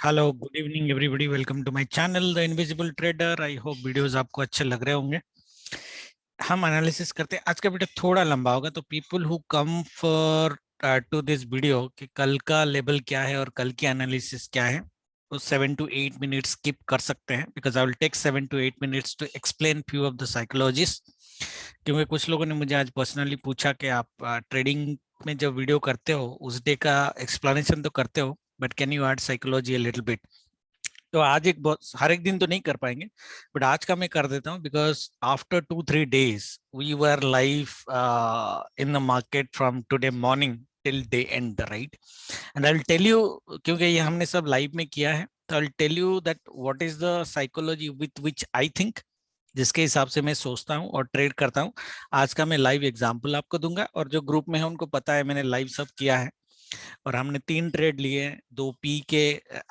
Hello, good evening everybody. Welcome to my channel the invisible trader. I hope videos आपको अच्छे लग रहे होंगे। हम एनालिसिस करते हैं। आज का वीडियो थोड़ा लंबा होगा, तो people who come for to this video कि कल का लेवल क्या है और कल की एनालिसिस क्या है, तो 7 to 8 मिनट्स स्किप कर सकते हैं, because I will take 7 to 8 minutes to explain few of the psychologies. क्योंकि कुछ लोगों ने मुझे आज पर्सनली पूछा कि आप ट्रेडिंग में जब वीडियो करते हो उस डे का एक्सप्लेनेशन तो करते हो, but can you add psychology a little bit. तो आज एक बहुत हर एक दिन तो नहीं कर पाएंगे, बट आज का मैं कर देता हूँ, because after 2-3 days we were live in the market from today morning till day end, right. And I will tell you, क्योंकि ये हमने सब लाइव में किया है, तो I will tell you that what is the psychology with which I think, जिसके हिसाब से मैं सोचता हूँ और ट्रेड करता हूँ। आज का मैं लाइव एग्जांपल आपको दूंगा, और जो ग्रुप में है उनको पता है मैंने लाइव सब किया है। और हमने 3 ट्रेड लिए, 2 पी के,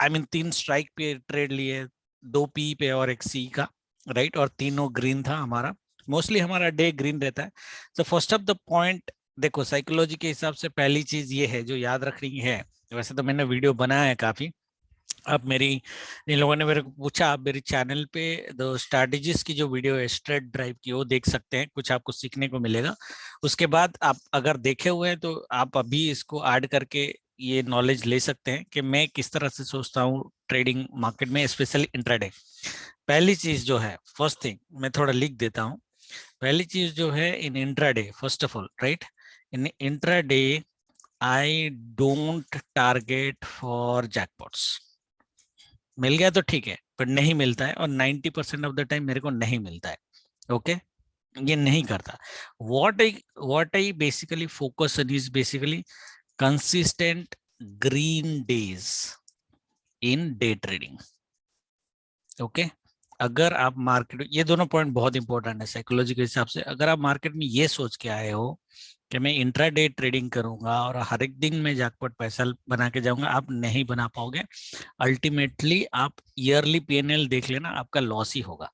आई मीन 3 स्ट्राइक पे ट्रेड लिए, 2 पी पे और एक सी का, राइट। और तीनों ग्रीन था हमारा। मोस्टली हमारा डे ग्रीन रहता है। तो फर्स्ट ऑफ द पॉइंट, देखो साइकोलॉजी के हिसाब से पहली चीज ये है जो याद रखनी है। वैसे तो मैंने वीडियो बनाया है काफी। अब मेरी इन लोगों ने मेरे को पूछा, आप मेरे चैनल पे द स्ट्रैटेजीज की जो वीडियो है स्ट्रेट ड्राइव की, वो देख सकते हैं, कुछ आपको सीखने को मिलेगा। उसके बाद आप अगर देखे हुए हैं तो आप अभी इसको ऐड करके ये नॉलेज ले सकते हैं कि मैं किस तरह से सोचता हूँ ट्रेडिंग मार्केट में, स्पेशली इंट्राडे। पहली चीज जो है, फर्स्ट थिंग मैं थोड़ा लिख देता हूँ। पहली चीज जो है, in intraday first of all, right, in intraday I don't target for jackpots. मिल गया तो ठीक है, पर नहीं मिलता है, और 90% ऑफ द टाइम मेरे को नहीं मिलता है। ओके, ये नहीं करता। What I basically focus on is basically consistent green days in day trading. Okay, अगर आप मार्केट, ये दोनों पॉइंट बहुत इंपॉर्टेंट है साइकोलॉजी के हिसाब से। अगर आप मार्केट में ये सोच के आए हो कि मैं इंट्राडे ट्रेडिंग करूंगा और हर एक दिन में जैकपॉट पैसा बना के जाऊंगा, आप नहीं बना पाओगे। अल्टीमेटली आप ईयरली पीएनएल देख लेना, आपका लॉस ही होगा,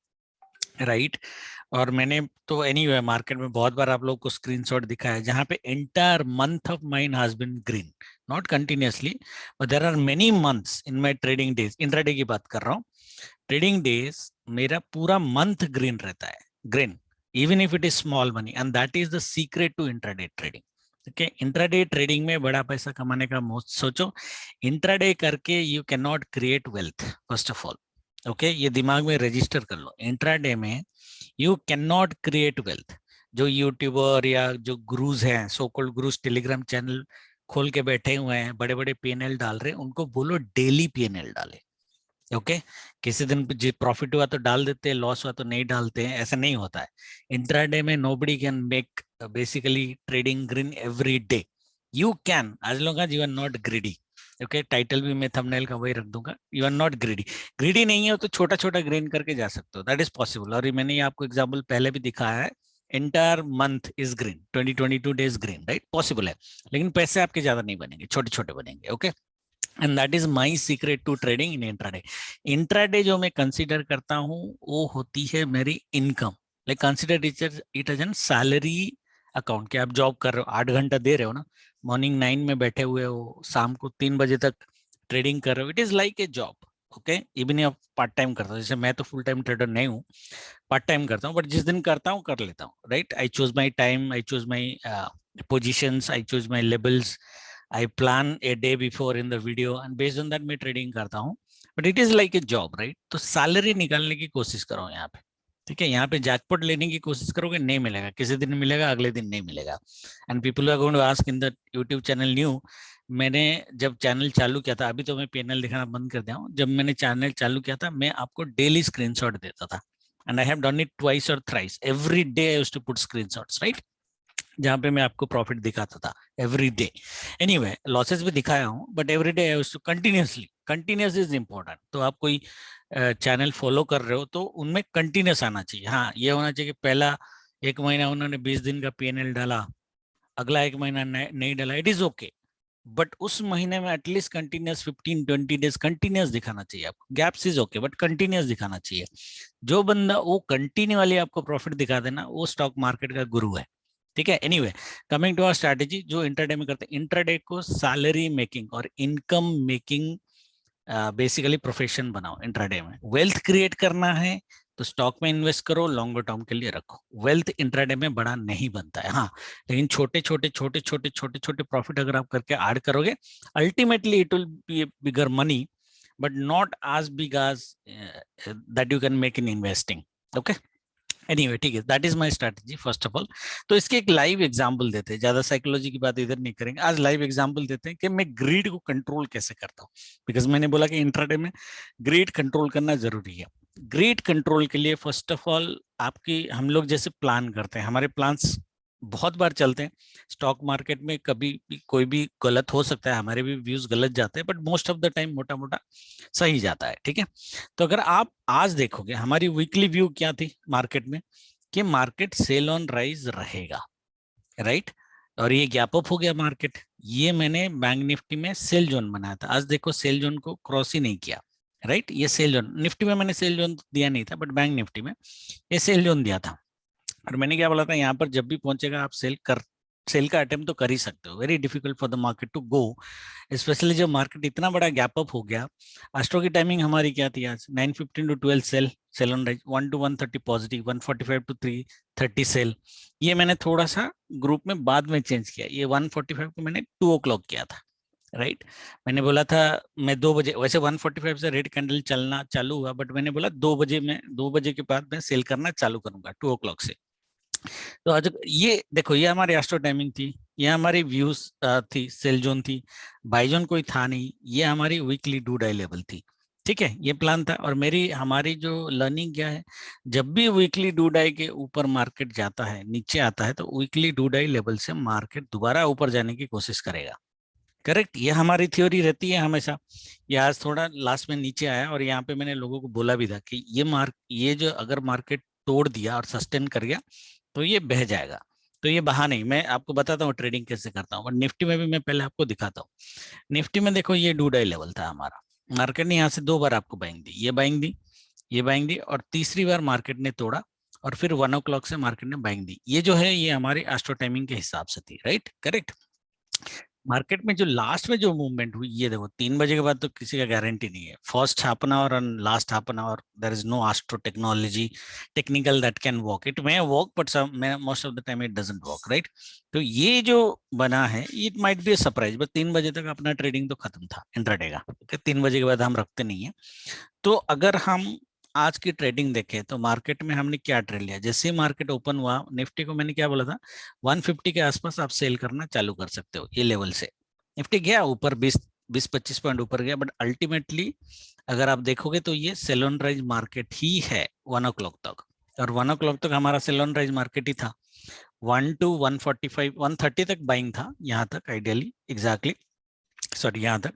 राइट। और मैंने तो एनीवे मार्केट में बहुत बार आप लोग को स्क्रीनशॉट दिखाया है जहां पे entire month of mine has been green, not continuously, but there are many months in my trading days. Intraday की बात कर रहा हूँ। ट्रेडिंग डेज मेरा पूरा मंथ ग्रीन रहता है, green, even if it is small money, and that is the secret to intraday trading. Okay, intraday trading में बड़ा पैसा कमाने का मोस्ट सोचो। इंट्राडे करके you can not create wealth, first of all. Okay, ये दिमाग में रजिस्टर कर लो, इंट्राडे में you can not create wealth. जो यूट्यूबर या जो गुरुज हैं, so called gurus, Telegram channel खोल के बैठे हुए हैं, बड़े बड़े पीएनएल डाल रहे हैं, उनको बोलो डेली पीएनएल डाले। ओके, किसी दिन प्रॉफिट हुआ तो डाल देते हैं, लॉस हुआ तो नहीं डालते हैं, ऐसा नहीं होता है। इंट्राडे में nobody can make basically trading green every day. You can, as long as you are not greedy. Okay, title भी मैं थंबनेल का वही रख दूंगा, you are not greedy. Greedy नहीं है तो छोटा छोटा ग्रीन करके जा सकते हो, दैट इज पॉसिबल। और मैंने ये आपको एग्जाम्पल पहले भी दिखाया है, entire month is green, 20-22 days green, right, possible है। लेकिन पैसे आपके ज्यादा नहीं बनेंगे, छोटे छोटे बनेंगे। Okay, and that is my secret to trading in intraday. Intraday जो मैं कंसीडर करता हूँ वो होती है मेरी income. Like consider it as an salary account, कि आप जॉब कर रहे हो, 8 घंटा दे रहे हो ना, मॉर्निंग 9 में बैठे हुए हो, शाम को 3 बजे तक ट्रेडिंग कर रहे हो, it is like a job. Okay, even आप पार्ट टाइम करता हो, जैसे मैं तो फुल टाइम ट्रेडर नहीं हूँ, पार्ट टाइम करता हूँ, बट जिस दिन करता हूँ कर लेता हूँ, right. I choose my time, I choose my positions, I choose my labels, I plan a day before in the video, and based on that मैं ट्रेडिंग करता हूँ। But it is like a job, right. तो salary निकालने की कोशिश करो यहाँ पे, ठीक है। यहाँ पे जैकपॉट लेने की कोशिश करोगे, नहीं मिलेगा, किसी दिन मिलेगा, अगले दिन नहीं मिलेगा। And people are going to ask in the YouTube channel new. मैंने जब चैनल चालू किया था, अभी तो मैं पीएनएल दिखाना बंद कर दिया हूँ, जब मैंने चैनल चालू किया था मैं आपको डेली स्क्रीनशॉट देता था, and I have done it twice और thrice, every day I used to put screenshots, right, जहां पे मैं आपको प्रॉफिट दिखाता था एवरी डे। एनीवे, लॉसेस भी दिखाया हूँ, but every day continuously, continuous is important. तो आप कोई चैनल फॉलो कर रहे हो तो उनमें कंटिन्यूस आना चाहिए। हाँ, ये होना चाहिए कि पहला 1 महीना उन्होंने 20 दिन का पीएनएल डाला, अगला 1 महीना नहीं डाला, इट इज ओके। बट उस महीने में एटलीस्ट कंटिन्यूस 15-20 डेज कंटिन्यूस दिखाना चाहिए आपको। Gaps is okay, but continuous दिखाना चाहिए। जो बंदा वो कंटिन्यू वाली आपको प्रॉफिट दिखा देना, वो स्टॉक मार्केट का गुरु है, ठीक है। Anyway, coming to our strategy जो इंट्राडे में करते हैं, इंट्राडे को सैलरी मेकिंग और इनकम मेकिंग बेसिकली प्रोफेशन बनाओ इंट्राडे में। वेल्थ क्रिएट करना है तो स्टॉक में इन्वेस्ट करो, लॉन्गर टर्म के लिए रखो। वेल्थ इंट्राडे में बड़ा नहीं बनता है, हाँ, लेकिन छोटे छोटे छोटे छोटे छोटे छोटे प्रॉफिट अगर आप करके ऐड करोगे, ultimately it will be bigger money, but not as big as that you can make in investing. Okay, anyway ठीक है, that is my strategy first of all. तो इसके एक लाइव एग्जांपल देते हैं, ज्यादा साइकोलॉजी की बात इधर नहीं करेंगे, आज लाइव एग्जांपल देते हैं कि मैं ग्रीड को कंट्रोल कैसे करता हूँ। बिकॉज मैंने बोला कि इंट्राडे में ग्रीड कंट्रोल करना जरूरी है। ग्रीड कंट्रोल के लिए फर्स्ट ऑफ ऑल आपकी, हम लोग जैसे प्लान करते हैं, हमारे प्लान्स बहुत बार चलते हैं स्टॉक मार्केट में, कभी भी कोई भी गलत हो सकता है, हमारे भी व्यूज गलत जाते हैं, but most of the time मोटा मोटा सही जाता है, ठीक है। तो अगर आप आज देखोगे हमारी वीकली व्यू क्या थी मार्केट में, कि मार्केट सेल ऑन राइज रहेगा, राइट, और ये गैप अप हो गया मार्केट। ये मैंने बैंक निफ्टी में सेल जोन बनाया था, आज देखो सेल जोन को क्रॉस ही नहीं किया, राइट। ये सेल जोन, निफ्टी में मैंने सेल जोन दिया नहीं था, बट बैंक निफ्टी में ये सेल जोन दिया था। और मैंने क्या बोला था, यहाँ पर जब भी पहुंचेगा आप सेल का अटेम्प्ट तो कर ही सकते हो। Very difficult for the market to go, especially जब मार्केट इतना बड़ा गैप अप हो गया। एस्ट्रो की टाइमिंग हमारी क्या थी आज, 9:15 to 12 sell on rise, 1 to 130 positive, 145 to 330 sell. ये मैंने थोड़ा सा ग्रुप में बाद में चेंज किया, ये 145 को मैंने 2 o'clock किया था, राइट। मैंने बोला था मैं 2 बजे, वैसे 145 से रेड कैंडल चलना चालू हुआ, बट मैंने बोला 2 बजे में, 2 बजे के बाद मैं सेल करना चालू करूंगा 2 o'clock से। तो आज ये देखो, ये हमारी एस्ट्रो टाइमिंग थी, ये हमारी व्यूज थी, सेल जोन थी, बाई जोन कोई था नहीं, ये हमारी वीकली डू डाई लेवल थी, ठीक है, ये प्लान था। और हमारी जो लर्निंग क्या है, जब भी वीकली डू डाई के ऊपर मार्केट जाता है, नीचे आता है, तो वीकली डू डाई लेवल से मार्केट दोबारा ऊपर जाने की कोशिश करेगा, करेक्ट। ये हमारी थ्योरी रहती है हमेशा। ये आज थोड़ा लास्ट में नीचे आया, और यहाँ पे मैंने लोगों को बोला भी था कि ये जो अगर मार्केट तोड़ दिया और सस्टेन कर गया तो ये बह जाएगा। तो ये बहा नहीं, मैं आपको बताता हूँ ट्रेडिंग कैसे करता हूँ, और निफ्टी में भी मैं पहले आपको दिखाता हूँ। निफ्टी में देखो, ये डू डाई लेवल था हमारा, मार्केट ने यहाँ से 2 बार आपको बाइंग दी, ये बाइंग दी, ये बाइंग दी, और तीसरी बार मार्केट ने तोड़ा, और फिर 1 o'clock से मार्केट ने बाइंग दी। ये जो है ये हमारी एस्ट्रो टाइमिंग के हिसाब से थी, राइट, करेक्ट। मार्केट में जो लास्ट में जो मूवमेंट हुई, ये देखो 3 बजे के बाद तो किसी का गारंटी नहीं है, first half an hour and last half an hour there is no astro technology technical that can work, it may work but some most of the time it doesn't work, right. तो ये जो बना है, it might be a surprise, but 3 बजे तक अपना trading तो खत्म था इंट्राडे का, ओके। 3 बजे के बाद हम रखते नहीं है। तो अगर हम आज की ट्रेडिंग देखें तो मार्केट में हमने क्या ट्रेड लिया, जैसे मार्केट ओपन हुआ, निफ्टी को मैंने क्या बोला था, 150 के आसपास आप सेल करना चालू कर सकते हो, ये लेवल से। निफ्टी गया ऊपर 20-25 पॉइंट ऊपर गया, बट अल्टीमेटली अगर आप देखोगे तो ये सेल ऑन राइज मार्केट ही है 1 o'clock तक, और 1 o'clock तक हमारा सेल ऑन राइज मार्केट ही था। 1 to 145 130 तक बाइंग था, यहाँ तक आइडियली, एग्जैक्टली, सॉरी यहाँ तक।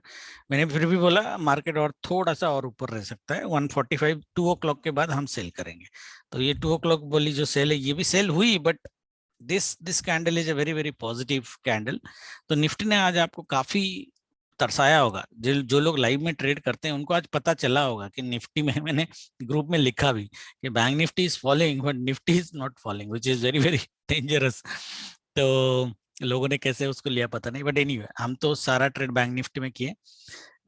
मैंने फिर भी बोला मार्केट और थोड़ा सा और ऊपर रह सकता है, 145 2 o'clock के बाद हम सेल करेंगे। तो ये 2 o'clock बोली जो सेल है, ये भी सेल हुई, but this candle is a very very positive candle. तो निफ्टी ने आज आपको काफी तरसाया होगा, जो लोग लाइव में ट्रेड करते हैं उनको आज पता चला होगा कि निफ्टी में, मैंने ग्रुप में लिखा भी कि bank Nifty is following but Nifty is not following, which is very very dangerous. तो लोगों ने कैसे उसको लिया पता नहीं, बट एनीवे हम तो सारा ट्रेड बैंक निफ्टी में किए।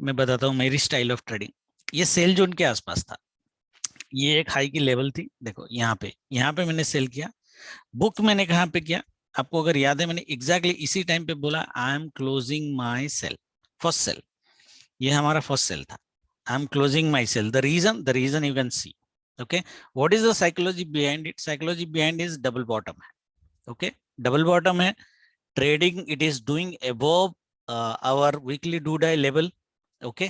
मैं बताता हूँ मेरी स्टाइल ऑफ ट्रेडिंग। ये सेल जोन के आसपास था, ये एक हाई की लेवल थी, देखो यहाँ पे मैंने सेल किया। बुक मैंने कहाँ पे किया, आपको अगर याद है, मैंने एग्जैक्टली इसी टाइम पे बोला I am closing my sell, first sell, ये हमारा फर्स्ट सेल था। I am closing my sell, the reason you can see, okay. What is the psychology behind it, psychology behind is double bottom है, okay, double bottom है, trading it is doing above our weekly do die level, okay.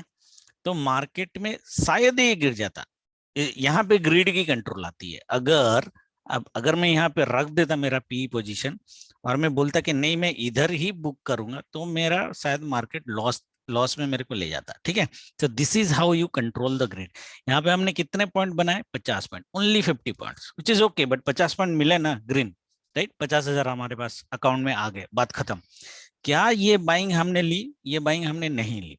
तो market में शायद ये गिर जाता, यहाँ पे ग्रीड की कंट्रोल आती है। अगर मैं यहाँ पे रख देता मेरा पी पोजीशन, और मैं बोलता कि नहीं मैं इधर ही बुक करूंगा, तो मेरा शायद मार्केट लॉस में मेरे को ले जाता, ठीक है। तो this is how you control the grid. यहाँ पे हमने कितने पॉइंट बनाए, 50 point, only 50 points, which is okay, but 50 point मिले ना ग्रीन, राइट, 50,000 हमारे पास अकाउंट में आ गए, बात खत्म। क्या ये बाइंग हमने ली, ये बाइंग हमने नहीं ली,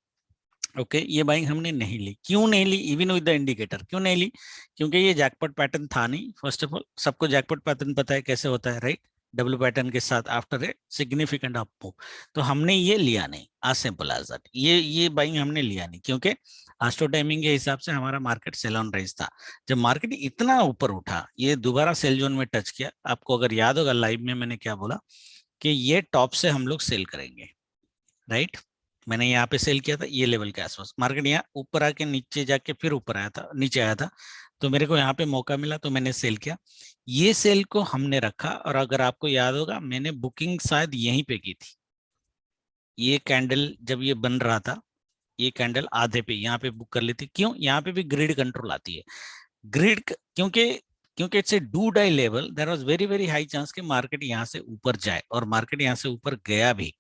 ओके, ये बाइंग हमने नहीं ली। क्यों नहीं ली, इवन विद द इंडिकेटर क्यों नहीं ली, क्योंकि ये जैकपॉट पैटर्न था नहीं। फर्स्ट ऑफ ऑल सबको जैकपॉट पैटर्न पता है कैसे होता है, राइट। डब्ल्यू पैटर्न के साथ after a significant up move. तो हमने ये लिया नहीं, as simple as that। ये बाइंग हमने लिया नहीं, क्योंकि आस्ट्रो टाइमिंग के हिसाब से हमारा मार्केट सेल ऑन रेंज था। जब मार्केट इतना ऊपर उठा, ये दोबारा सेल जोन में टच किया, आपको अगर याद होगा लाइव में मैंने क्या बोला कि ये टॉप से हम लोग सेल करेंगे, राइट। मैंने यहाँ पे सेल किया था ये लेवल के आसपास, मार्केट यहाँ ऊपर आके नीचे जाके फिर ऊपर आया था, नीचे आया था, तो मेरे को यहाँ पे मौका मिला तो मैंने सेल किया। ये सेल को हमने रखा, और अगर आपको याद होगा मैंने बुकिंग शायद यहीं पे की थी। ये कैंडल जब ये बन रहा था, ये कैंडल आधे पे यहाँ पे बुक कर लेती। क्यों? यहाँ पे भी ग्रिड कंट्रोल आती है। ग्रिड क्योंकि क्योंकि it's a do die level, there was very very high chance कि मार्केट यहाँ से ऊपर जाए, और मार्केट यहाँ से ऊपर गया भी।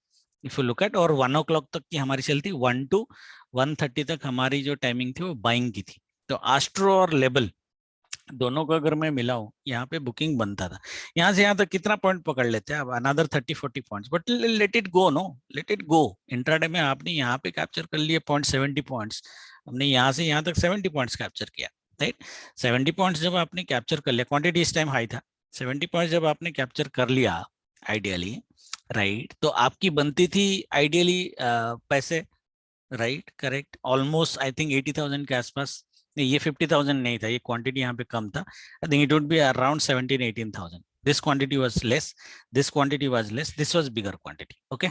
इफ यू लुक एट, और 1 o'clock तक की हमारी सेल थी, 1 to 1:30 तक हमारी जो टाइमिंग थी वो बाइंग की थी। तो आस्ट्रो और लेवल दोनों को अगर मैं मिलाऊं, यहाँ पे बुकिंग बनता था। यहाँ से यहाँ तक कितना पॉइंट पकड़ लेते हैं अब? Another 30-40 points, but let it go, no let it go. Intraday में आपने यहाँ पे कैप्चर कर लिए 0.70 पॉइंट्स, हमने यहाँ से यहाँ तक 70 पॉइंट्स कैप्चर किया, राइट। 70 पॉइंट्स जब आपने कैप्चर कर लिया, क्वांटिटी इस टाइम हाई था, 70 पॉइंट्स जब आपने कैप्चर कर लिया आइडियली, राइट, तो आपकी बनती थी आइडियली पैसे, right, correct, almost I think 80,000 के आसपास। नहीं, ये 50,000 नहीं था, ये क्वांटिटी यहाँ पे कम था। I think it would be around 17-18,000। This quantity was less, this quantity was less, this was bigger quantity, okay.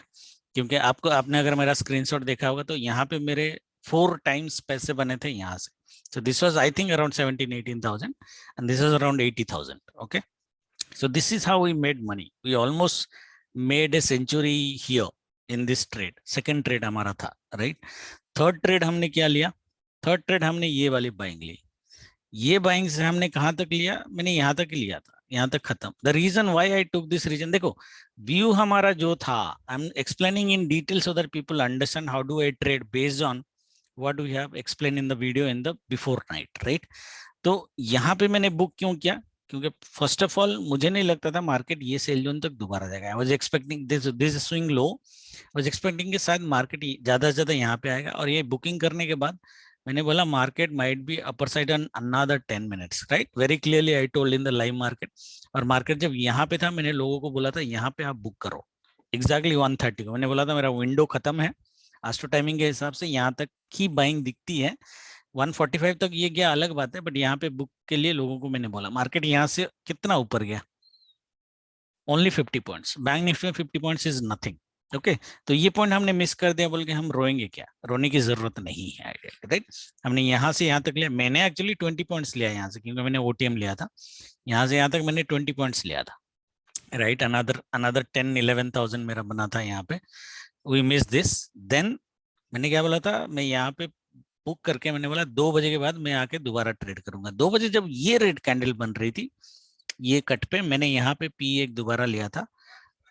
क्योंकि आपने अगर मेरा स्क्रीनशॉट देखा होगा तो यहाँ पे मेरे 4 टाइम्स पैसे बने थे यहाँ से। So this was I think around 17-18,000 and this was around 80,000, okay. So this is how we made money. We almost made a century here in this trade. Second trade हमारा था, right? Third trade हमने क्या लिया? Third trade हमने ये वाली buying ली। ये buying से हमने कहाँ तक लिया? मैंने यहाँ तक लिया था, यहाँ तक खत्म। The reason why I took this reason, देखो व्यू हमारा जो था, I am explaining in detail so that people understand how do I trade based on what we have explained in the video in the before night, right? तो यहाँ पे मैंने book क्यों किया? क्योंकि फर्स्ट ऑफ ऑल मुझे नहीं लगता था मार्केट ये सेल जोन तक दोबारा जाएगा। I was expecting this swing low, was expecting कि शायद मार्केट ज्यादा से ज्यादा यहाँ पे आएगा। और ये बुकिंग करने के बाद मैंने बोला market might be upper side on another 10 minutes, right, very clearly I told in the live market. और मार्केट जब यहाँ पे था, मैंने लोगों को बोला था यहाँ पे आप बुक करो। एग्जैक्टली 1:30 को मैंने बोला था मेरा विंडो खत्म है, आस्ट्रो टाइमिंग के हिसाब से यहाँ तक की बाइंग दिखती है। 145 तक ये गया अलग बात है, बट यहाँ पे बुक के लिए लोगों को मैंने बोला। मार्केट यहाँ से कितना ऊपर गया? Only 50 points. बैंक निफ्टी में 50 पॉइंट्स इज नथिंग, ओके। तो ये पॉइंट हमने मिस कर दिया, बोल के हम रोएंगे क्या? रोने की जरूरत नहीं है, राइट। हमने यहाँ से यहाँ तक लिया। मैंने एक्चुअली 20 पॉइंट्स लिया यहाँ से, क्योंकि मैंने ओटीएम लिया था। यहाँ से यहाँ तक मैंने 20 पॉइंट्स लिया था, राइट। अनदर 10-11,000 मेरा बना था यहाँ पे। We miss this. देन मैंने क्या बोला था, मैं यहाँ पे बुक करके मैंने बोला 2 बजे के बाद मैं आके दोबारा ट्रेड करूंगा। 2 बजे जब ये रेड कैंडल बन रही थी, ये कट पे मैंने यहाँ पे पी एक दोबारा लिया था।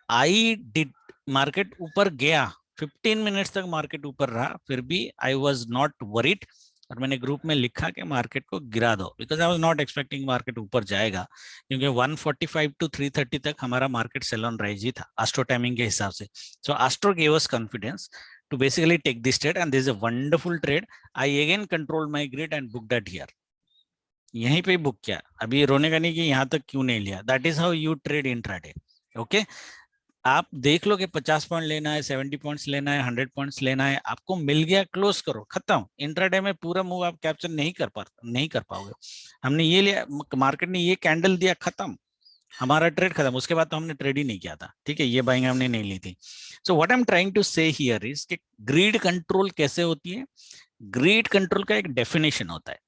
आई डिड, मार्केट ऊपर गया, 15 मिनट्स तक मार्केट ऊपर रहा, फिर भी आई वॉज नॉट वरीड। और मैंने ग्रुप में लिखा कि मार्केट को गिरा दो, because I was not expecting market ऊपर जाएगा, क्योंकि 145 to 330 तक हमारा मार्केट सेल ऑन राइज ही था आस्ट्रो टाइमिंग के हिसाब से। So astro gave us confidence to basically take this trade, and this is a wonderful trade. I again controlled my grid and booked that here. यहीं पे book किया। अभी रोने का नहीं कि यहाँ तक क्यों नहीं लिया। That is how you trade intraday. Okay? आप देख लो कि 50 पॉइंट लेना है, 70 पॉइंट्स लेना है, 100 पॉइंट्स लेना है, आपको मिल गया, क्लोज करो, खत्म। इंट्राडे में पूरा मूव आप कैप्चर नहीं कर पाओगे। हमने ये लिया, मार्केट ने ये कैंडल दिया, खत्म, हमारा ट्रेड खत्म। उसके बाद तो हमने ट्रेड ही नहीं किया था, ठीक है, ये बाइंग हमने नहीं ली थी। So what I am trying to say here is कि ग्रीड कंट्रोल कैसे होती है। ग्रीड कंट्रोल का एक डेफिनेशन होता है।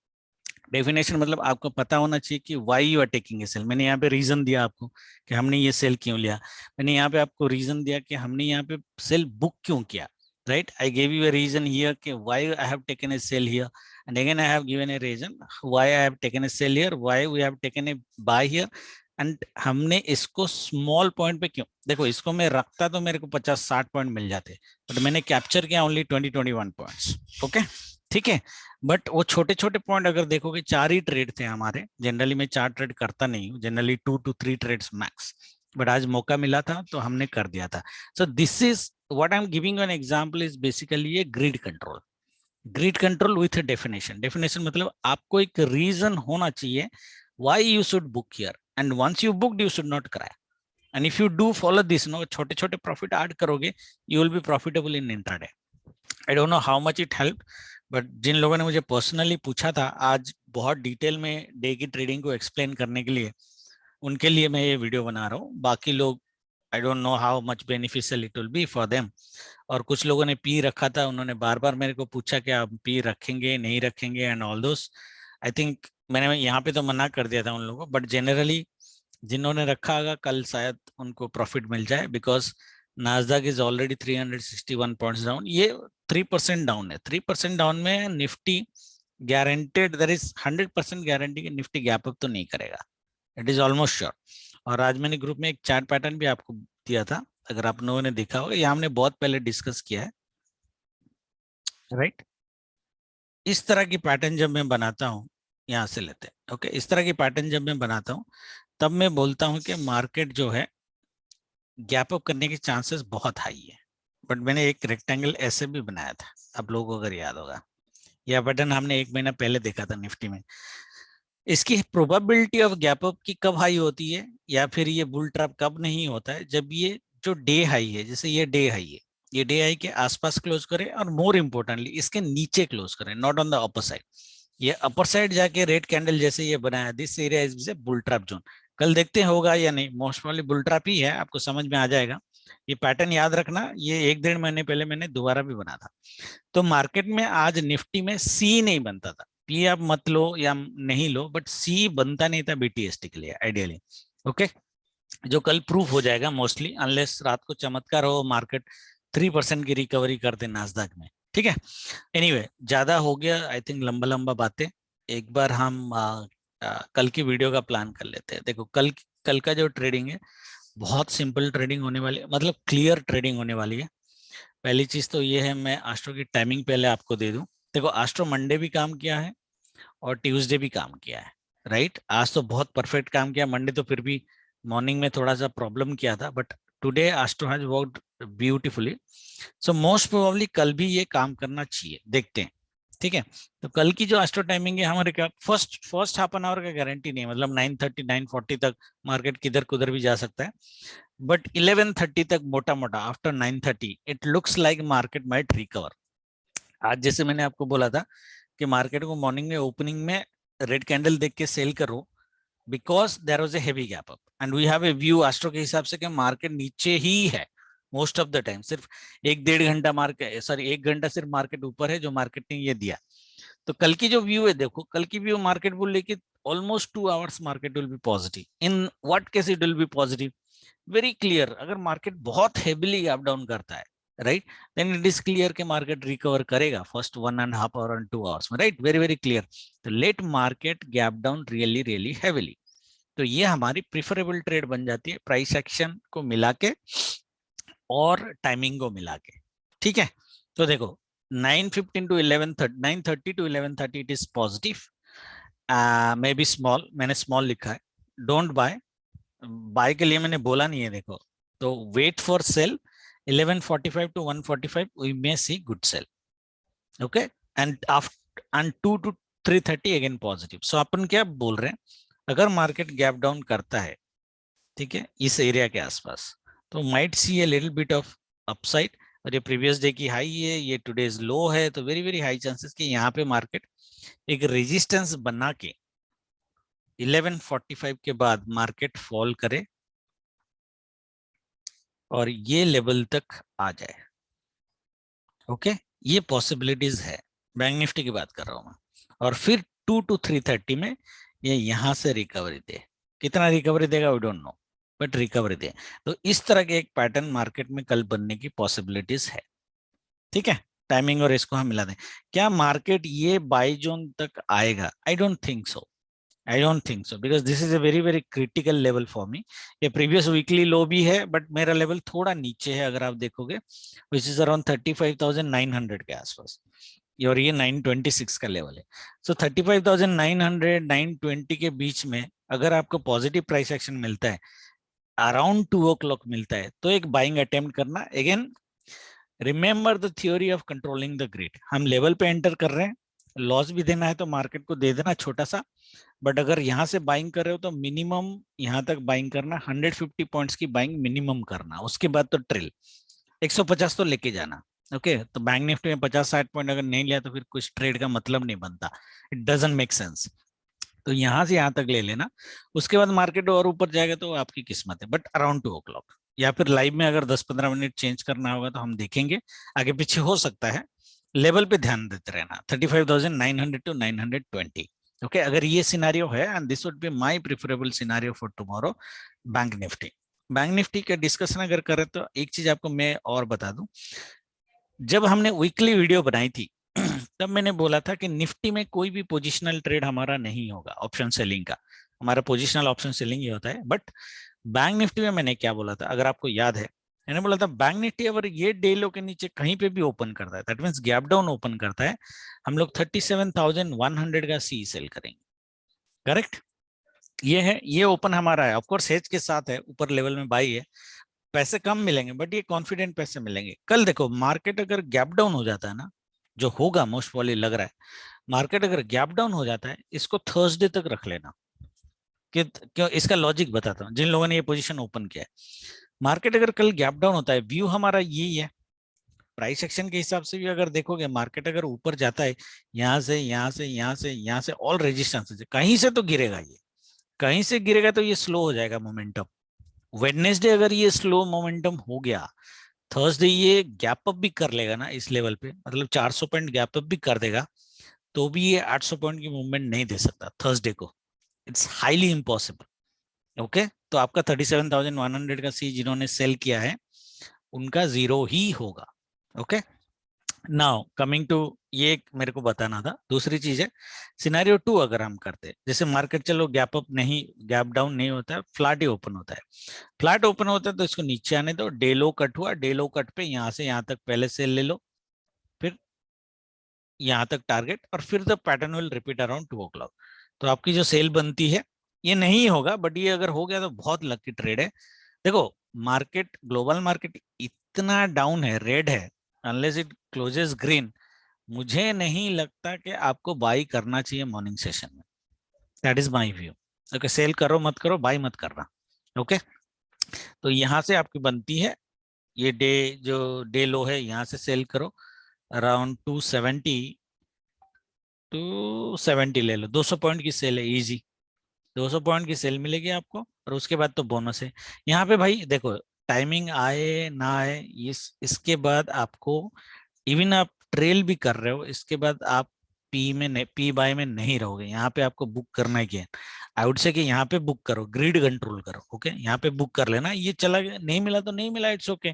डेफिनेशन मतलब आपको पता होना चाहिए कि why you are taking a sell. मैंने यहाँ पे रीजन दिया आपको कि हमने ये सेल क्यों लिया। मैंने यहाँ पे आपको रीजन दिया कि हमने यहाँ पे सेल बुक क्यों किया, right. I gave you a reason here कि why I have taken a sell here, and again I have given a reason why I have taken a sell here, why we have taken a buy here, and हमने इसको small point पे क्यों। देखो इसको मैं रखता तो मेरे को 50-60 पॉइंट मिल जाते, बट मैंने कैप्चर किया ओनली 20-21 पॉइंट्स, ओके, ठीक है। बट वो छोटे छोटे पॉइंट अगर देखोगे, 4 ही ट्रेड थे हमारे। जनरली मैं 4 ट्रेड करता नहीं हूँ, generally 2 to 3 trades max, but आज मौका मिला था तो हमने कर दिया था। So this is what I am giving an example is basically a greed control. Greed control with definition. Definition मतलब आपको एक रीजन होना चाहिए why you should book here, and once you booked you should not cry, and if you do follow this, no, छोटे छोटे profit add करोगे, you will be profitable in intraday. I don't know how much it help, but जिन लोगों ने मुझे personally पूछा था आज बहुत डिटेल में डे की ट्रेडिंग को एक्सप्लेन करने के लिए, उनके लिए मैं ये वीडियो बना रहा हूँ। बाकी लोग आई don't know how much beneficial it will B for them. और कुछ लोगों ने पी रखा था, उन्होंने बार बार मेरे को पूछा कि आप पी रखेंगे नहीं रखेंगे and all those. I think मैंने यहाँ पे तो मना कर दिया था उन लोगों को, बट जनरली जिन्होंने रखा होगा कल शायद उनको प्रॉफिट मिल जाए, because Nasdaq is already 361 points down. ये 3% डाउन है। 3% डाउन में Nifty guaranteed, there is 100% guarantee कि निफ्टी गैप अप तो नहीं करेगा, इट इज ऑलमोस्ट श्योर। और आज मैंने ग्रुप में एक चार्ट पैटर्न भी आपको दिया था, अगर आप लोगों ने देखा होगा, ये हमने बहुत पहले डिस्कस किया है, राइट। इस तरह की पैटर्न जब मैं बनाता हूँ, यहाँ से लेते हैं, ओके, इस तरह की पैटर्न जब मैं बनाता हूँ तब मैं बोलता हूँ कि मार्केट जो है गैप अप करने के चांसेस बहुत हाई है। बट मैंने एक रेक्टेंगल ऐसे भी बनाया था, आप लोगों को अगर याद होगा, यह पैटर्न हमने 1 महीना पहले देखा था निफ्टी में। इसकी प्रोबेबिलिटी ऑफ गैप अप की कब हाई होती है, या फिर ये बुल ट्रैप कब नहीं होता है, जब ये जो डे हाई है, जैसे ये डे हाई है, ये डे हाई के आसपास क्लोज करे, और मोर इंपोर्टेंटली इसके नीचे क्लोज करे, not on the upper side. ये अपर साइड जाके रेड कैंडल जैसे ये बनाया, this area is bull trap zone. कल देखते हैं होगा या नहीं, मोस्ट प्रोबेबली बुल ट्रैप ही है, आपको समझ में आ जाएगा। ये पैटर्न याद रखना, ये 1-1.5 महीने पहले मैंने दोबारा भी बना था। तो मार्केट में आज निफ्टी में सी नहीं बनता था, पी आप मत लो या नहीं लो, बट सी बनता नहीं था बीटीएसटी के लिए आइडियली, ओके। जो कल प्रूफ हो जाएगा मोस्टली, अनलेस रात को चमत्कार हो, मार्केट 3% की रिकवरी कर दे नास्डैक में, ठीक है। एनीवे ज्यादा हो गया आई थिंक, लंबा लंबा बातें। एक बार हम कल की वीडियो का प्लान कर लेते हैं। देखो कल का जो ट्रेडिंग है बहुत सिंपल ट्रेडिंग होने वाली है, मतलब क्लियर ट्रेडिंग होने वाली है। पहली चीज तो ये है, मैं एस्ट्रो की टाइमिंग पहले आपको दे दूं। देखो एस्ट्रो मंडे भी काम किया है और ट्यूसडे भी काम किया है, राइट। आज तो बहुत परफेक्ट काम किया, मंडे तो फिर भी मॉर्निंग में थोड़ा सा प्रॉब्लम किया था, but today astro has worked beautifully. So most probably कल भी ये काम करना चाहिए, देखते हैं, ठीक है। तो कल की जो एस्ट्रो टाइमिंग है हमारे, क्या फर्स्ट हाफ एन आवर का गारंटी नहीं है, मतलब 9:30 9:40 तक मार्केट किधर कुधर भी जा सकता है, बट 11:30 तक मोटा मोटा, after 9:30 it looks like market might recover. आज जैसे मैंने आपको बोला था कि मार्केट को मॉर्निंग में ओपनिंग में रेड कैंडल देख के सेल करो, because there was a heavy gap up and we have a view astro के हिसाब से कि मार्केट नीचे ही है मोस्ट ऑफ द टाइम। सिर्फ 1-1.5 घंटा मार्केट, सॉरी 1 घंटा सिर्फ मार्केट ऊपर है, जो मार्केट ने ये दिया। तो कल की जो व्यू है, देखो कल की व्यू मार्केट बोल लेके almost 2 hours market will be positive. In what case it will be positive, very clear. अगर मार्केट बहुत हेवीली अप डाउन करता है, right, then it is clear कि मार्केट रिकवर करेगा फर्स्ट 1.5 आवर और 2 आवर्स में, राइट, वेरी वेरी क्लियर। तो let market gap down really really heavily, तो ये हमारी प्रिफरेबल ट्रेड बन जाती है, प्राइस एक्शन को मिला के और टाइमिंग को मिला के, ठीक है। तो देखो 9:15 to 11:30, 9:30 to 11:30 it is positive, may be small, मैंने स्मॉल लिखा है, डोंट बाय, बाय के लिए मैंने बोला नहीं है, देखो। तो wait for sell 11:45 to 1:45 we may see good sell, okay, and after and 2 to 3:30 again positive. So अपन क्या बोल रहे हैं, अगर मार्केट गैप डाउन करता है, ठीक है, इस एरिया के आसपास, तो might see a little bit of upside. और ये प्रीवियस डे की हाई है, ये टुडेज लो है, तो वेरी वेरी हाई चांसेस कि यहाँ पे मार्केट एक रेजिस्टेंस बना के 11:45 के बाद मार्केट फॉल करे और ये लेवल तक आ जाए, ओके। ये पॉसिबिलिटीज है, बैंक निफ्टी की बात कर रहा हूं मैं। और फिर 2 to 3:30 में ये यहां से रिकवरी दे, कितना रिकवरी देगा we don't know, but recovery दे। तो इस तरह के एक पैटर्न मार्केट में कल बनने की पॉसिबिलिटीज है, ठीक है। टाइमिंग और इसको हम मिला दें, क्या मार्केट ये बाई जोन तक आएगा? I don't think so, I don't think so, because this is a very very critical level for me. ये previous weekly low भी है, but मेरा level थोड़ा नीचे है अगर आप देखोगे, which is around 35,900 के आसपास, और ये 926 का लेवल है। So 35,900 920 के बीच में अगर आपको पॉजिटिव प्राइस एक्शन मिलता है, अराउंड 2 o'clock मिलता है, तो एक बाइंग अटेम्प्ट करना। Again remember the theory of controlling the grid, हम लेवल पे एंटर कर रहे हैं, लॉस भी देना है तो मार्केट को दे देना छोटा सा, बट अगर यहाँ से बाइंग कर रहे हो तो मिनिमम यहाँ तक बाइंग करना, 150 पॉइंट्स की बाइंग मिनिमम करना, उसके बाद तो ट्रिल 150 तो लेके जाना। ओके तो बैंक निफ्टी में 50-60 पॉइंट अगर नहीं लिया तो फिर कुछ ट्रेड का मतलब नहीं बनता, इट डजंट मेक सेंस। तो यहाँ से यहाँ तक ले लेना, उसके बाद मार्केट और ऊपर जाएगा तो आपकी किस्मत है, बट अराउंड 2 o'clock, या फिर लाइव में अगर 10-15 मिनट चेंज करना होगा तो हम देखेंगे, आगे पीछे हो सकता है। लेवल पे ध्यान देते रहना, 35,900 टू 920। ओके अगर ये सिनारियो है, and this would be my preferable scenario for tomorrow bank Nifty. Bank Nifty का डिस्कशन अगर करें तो एक चीज आपको मैं और बता दूं, जब हमने वीकली वीडियो बनाई थी तब मैंने बोला था कि निफ्टी में कोई भी पोजिशनल ट्रेड हमारा नहीं होगा ऑप्शन सेलिंग का, हमारा पोजिशनल ऑप्शन सेलिंग ही होता है। बट बैंक निफ्टी में मैंने क्या बोला था, अगर आपको याद है, मैंने बोला था बैंक निफ्टी अगर ये डे लो के नीचे कहीं पे भी ओपन करता है, that means gap down open करता है, हम लोग 37,100 का सी सेल करेंगे। करेक्ट, ये है, ये ओपन हमारा है, ऑफकोर्स हेज के साथ है, ऊपर लेवल में बाई है, पैसे कम मिलेंगे बट ये कॉन्फिडेंट पैसे मिलेंगे। कल देखो मार्केट अगर गैप डाउन हो जाता है ना, जो होगा मोस्ट प्रोबेबली लग रहा है, मार्केट अगर गैप डाउन हो जाता है, इसको थर्सडे तक रख लेना। कि क्यों, इसका लॉजिक बताता हूँ, जिन लोगों ने ये पोजीशन ओपन किया है, मार्केट अगर कल गैप डाउन होता है, व्यू हमारा यही है, प्राइस एक्शन के हिसाब से भी अगर देखोगे, मार्केट अगर ऊपर जाता है, यहाँ से यहाँ से यहाँ से यहाँ से ऑल रेजिस्टेंस है, कहीं से तो गिरेगा, ये कहीं से गिरेगा तो ये स्लो हो जाएगा मोमेंटम। वेडनेसडे अगर ये स्लो मोमेंटम हो गया, थर्सडे ये गैप अप भी कर लेगा ना इस लेवल पे, मतलब 400 पॉइंट गैप अप भी कर देगा, तो भी ये 800 पॉइंट की मूवमेंट नहीं दे सकता थर्सडे को, इट्स हाईली इम्पॉसिबल। ओके तो आपका 37,100 का सी जिन्होंने सेल किया है उनका जीरो ही होगा। ओके नाउ कमिंग टू, ये मेरे को बताना था। दूसरी चीज है सिनेरियो 2, अगर हम करते हैं, जैसे मार्केट चलो गैप अप नहीं, गैप डाउन नहीं होता है, फ्लैट ही ओपन होता है, फ्लैट ओपन होता है तो इसको नीचे आने दो, डे लो कट हुआ, डे लो कट पे यहाँ से यहाँ तक पहले सेल ले लो, फिर यहाँ तक टारगेट, और फिर the pattern will repeat around 2 o'clock। तो आपकी जो सेल बनती है, ये नहीं होगा बट ये अगर हो गया तो बहुत लकी ट्रेड है। देखो मार्केट, ग्लोबल मार्केट इतना डाउन है, रेड है, अनलेस इट क्लोजेस ग्रीन, मुझे नहीं लगता कि आपको बाई करना चाहिए मॉर्निंग सेशन में, that is my view. Okay sell करो मत करो, बाई मत करना। ओके तो यहाँ से आपकी बनती है, ये डे जो डे लो है, यहाँ से सेल करो अराउंड 270 ले लो, 200 पॉइंट की सेल है इजी, 200 पॉइंट की सेल मिलेगी आपको, और उसके बाद तो बोनस है। यहाँ पे भाई देखो, टाइमिंग आए ना आए, इसके बाद आपको, इवन आप ट्रेल भी कर रहे हो, इसके बाद आप पी में पी बाय में नहीं रहोगे, यहाँ पे आपको बुक करना है क्या, आई वुड से कि यहाँ पे बुक करो, ग्रीड कंट्रोल करो। ओके यहाँ पे बुक कर लेना, ये चला गया, नहीं मिला तो नहीं मिला, it's okay.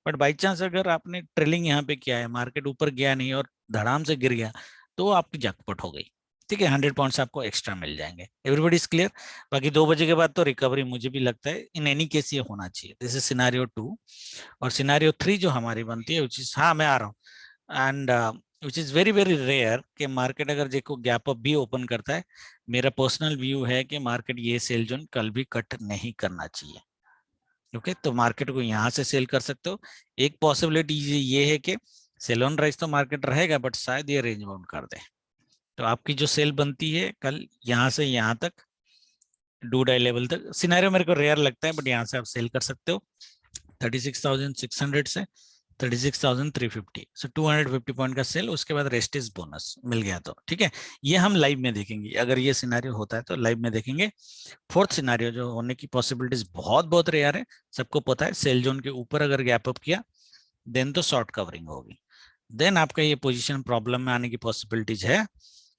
But by chance अगर आपने ट्रेलिंग यहाँ पे किया है, मार्केट ऊपर गया नहीं और धड़ाम से गिर गया, तो आपकी जैकपॉट हो गई, ठीक है, 100 पॉइंट्स आपको एक्स्ट्रा मिल जाएंगे। Everybody is clear. बाकी 2 बजे के बाद तो रिकवरी मुझे भी लगता है इन एनी केस ये होना चाहिए। This is scenario 2। और सिनारियो 3 जो हमारी बनती है, विच इज, हाँ मैं आ रहा हूँ, and which is very very rare कि मार्केट अगर देखो गैप अप भी ओपन करता है, मेरा पर्सनल व्यू है कि मार्केट ये सेल जोन कल भी कट नहीं करना चाहिए। ओके तो मार्केट को यहाँ से सेल कर सकते हो। एक पॉसिबिलिटी ये है कि सेल ऑन राइज तो मार्केट रहेगा, बट शायद ये रेंज बाउंड कर दे, तो आपकी जो सेल बनती है कल यहाँ से यहाँ तक, डू डाई लेवल तक, सिनेरियो मेरे को रेयर लगता है, बट यहाँ से आप सेल कर सकते हो 36,600 से 36,350, सो 250 पॉइंट का सेल, उसके बाद रेस्ट इज बोनस मिल गया तो ठीक है। ये हम लाइव में देखेंगे, अगर ये सिनेरियो होता है तो लाइव में देखेंगे। फोर्थ सिनेरियो जो होने की पॉसिबिलिटीज बहुत बहुत रेयर है, सबको पता है, सेल जोन के ऊपर अगर गैप अप किया, देन तो शॉर्ट कवरिंग होगी, देन आपका ये पोजीशन प्रॉब्लम में आने की पॉसिबिलिटीज है,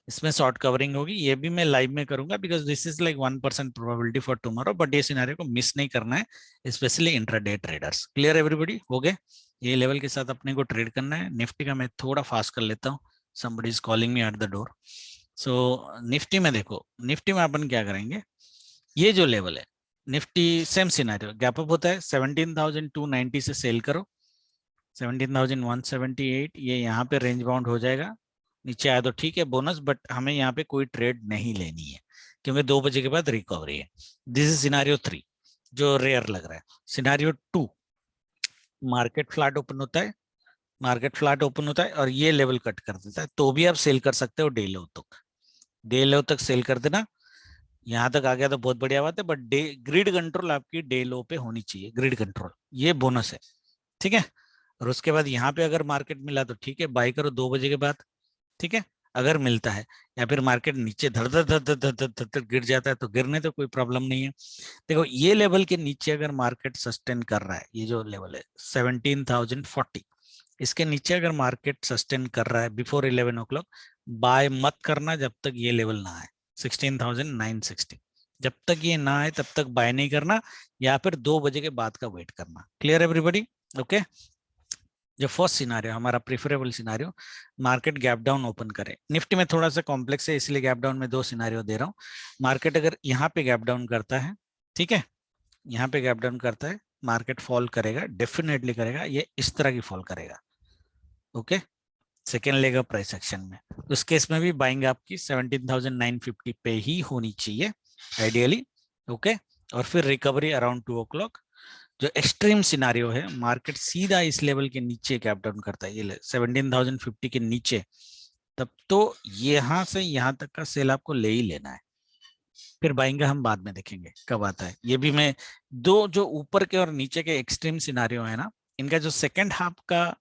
इसमें शॉर्ट कवरिंग होगी। ये भी मैं लाइव में करूंगा, because this is like 1% probability for tomorrow, but ये सिनेरियो को मिस नहीं करना है, specially intraday traders. Clear everybody, हो गए, ये लेवल के साथ अपने को ट्रेड करना है। निफ्टी का मैं थोड़ा फास्ट कर लेता हूँ, somebody is calling me at the door। So Nifty में देखो, निफ्टी में अपन क्या करेंगे, ये जो लेवल है Nifty, same scenario, gap up होता है 17,290 से सेल करो, 17,178, ये यहाँ पे रेंज बाउंड हो जाएगा, नीचे आया तो ठीक है बोनस, बट हमें यहाँ पे कोई ट्रेड नहीं लेनी है, क्योंकि 2 बजे के बाद रिकवरी है। दिस इज सिनारियो 3 जो रेयर लग रहा है। सिनारियो 2, मार्केट फ्लैट ओपन होता है, मार्केट फ्लैट ओपन होता है और ये लेवल कट कर देता है, तो भी आप सेल कर सकते हो डे लो तक, डे लो तक सेल कर देना। यहाँ तक आ गया तो बहुत बढ़िया बात है, बट डे ग्रिड कंट्रोल आपकी डे लो पे होनी चाहिए, ग्रिड कंट्रोल ये बोनस है, ठीक है। और उसके बाद यहाँ पे अगर मार्केट मिला तो ठीक है, बाई करो 2 बजे के बाद, ठीक है, अगर मिलता है। या फिर मार्केट नीचे धड़ धड़ धड़ धड़ धड़ धड़ धड़ धड़ गिर जाता है तो गिरने तो कोई प्रॉब्लम नहीं है। देखो ये लेवल के नीचे अगर मार्केट सस्टेन कर रहा है, ये जो लेवल है 17,040, इसके नीचे अगर मार्केट सस्टेन कर रहा है बिफोर 11 o'clock, बाय मत करना जब तक ये लेवल ना आए 16,960। जब तक ये ना आए तब तक बाय नहीं करना, या फिर 2 बजे के बाद का वेट करना। Clear everybody? ओके। जो फर्स्ट सिनारियो हमारा preferable scenario, market gap down open करे। निफ्टी में थोड़ा सा कॉम्प्लेक्स है इसलिए गैप डाउन में 2 सिनारियो दे रहा हूँ। मार्केट अगर यहाँ पे गैप डाउन करता है, ठीक है, यहाँ पे गैप डाउन करता है, मार्केट फॉल करेगा, डेफिनेटली करेगा, ये इस तरह की फॉल करेगा। Okay, second leg of price action में उस केस में भी बाइंग आपकी 17,950 पे ही होनी चाहिए आइडियली। ओके, और फिर रिकवरी अराउंड 2 o'clock। जो एक्सट्रीम सिनारियो है, मार्केट सीधा इस लेवल के नीचे गैप डाउन करता है, ये 17,050 के नीचे, तब तो यहाँ से यहाँ तक का सेल आपको ले ही लेना है। फिर बाइंग हम बाद में देखेंगे कब आता है। ये भी मैं दो जो ऊपर के और नीचे के एक्सट्रीम सिनारियो है ना, इनका जो सेकेंड हाफ का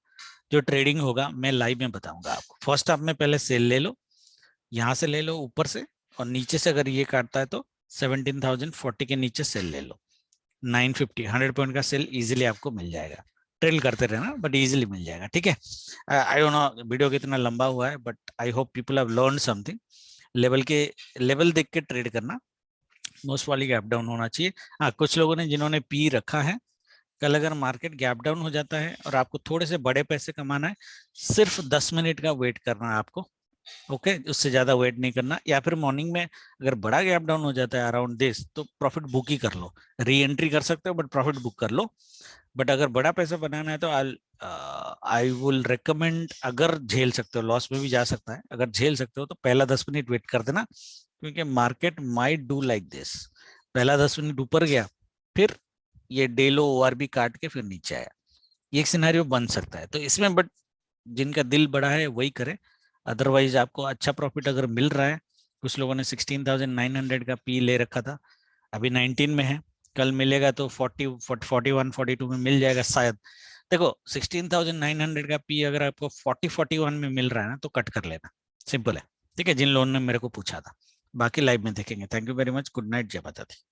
जो ट्रेडिंग होगा मैं लाइव में बताऊंगा आपको। फर्स्ट हाफ में पहले सेल ले लो, यहाँ से ले लो ऊपर से, और नीचे से अगर ये काटता है तो 17,040 के नीचे सेल ले लो। 950 100 पॉइंट का सेल इजीली आपको मिल जाएगा। ट्रेल करते रहना बट इजीली मिल जाएगा, ठीक है। आई डोंट नो वीडियो कितना लंबा हुआ है, but I hope people have learn something. Level देख के ट्रेड करना, मोस्ट वाली गैप डाउन होना चाहिए। हाँ, कुछ लोगों ने जिन्होंने पी रखा है, कल अगर मार्केट गैप डाउन हो जाता है और आपको थोड़े से बड़े पैसे कमाना है, सिर्फ 10 मिनट का वेट करना है आपको। ओके, उससे ज्यादा वेट नहीं करना। या फिर मॉर्निंग में अगर बड़ा गैप डाउन हो जाता है अराउंड दिस, तो प्रॉफिट बुक ही कर लो, री एंट्री कर सकते हो बट प्रॉफिट बुक कर लो। बट अगर बड़ा पैसा बनाना है तो आई विल रिकमेंड, अगर झेल सकते हो, लॉस में भी जा सकता है, अगर झेल सकते हो तो पहला 10 मिनट वेट कर देना, क्योंकि market might do like this. पहला 10 मिनट ऊपर गया, फिर ये डेलो ओआरबी काट के फिर नीचे आया, ये एक सिनेरियो बन सकता है। तो इसमें बट जिनका दिल बड़ा है वही करे, अदरवाइज आपको अच्छा प्रॉफिट अगर मिल रहा है। कुछ लोगों ने 16,900 का पी ले रखा था, अभी 19 में है, कल मिलेगा तो 41 42 में मिल जाएगा शायद। देखो 16,900 का पी अगर आपको 41 में मिल रहा है ना, तो कट कर लेना, सिंपल है, ठीक है, जिन लोगों ने मेरे को पूछा था। बाकी लाइव में देखेंगे। Thank you very much, good night, जय माता दी।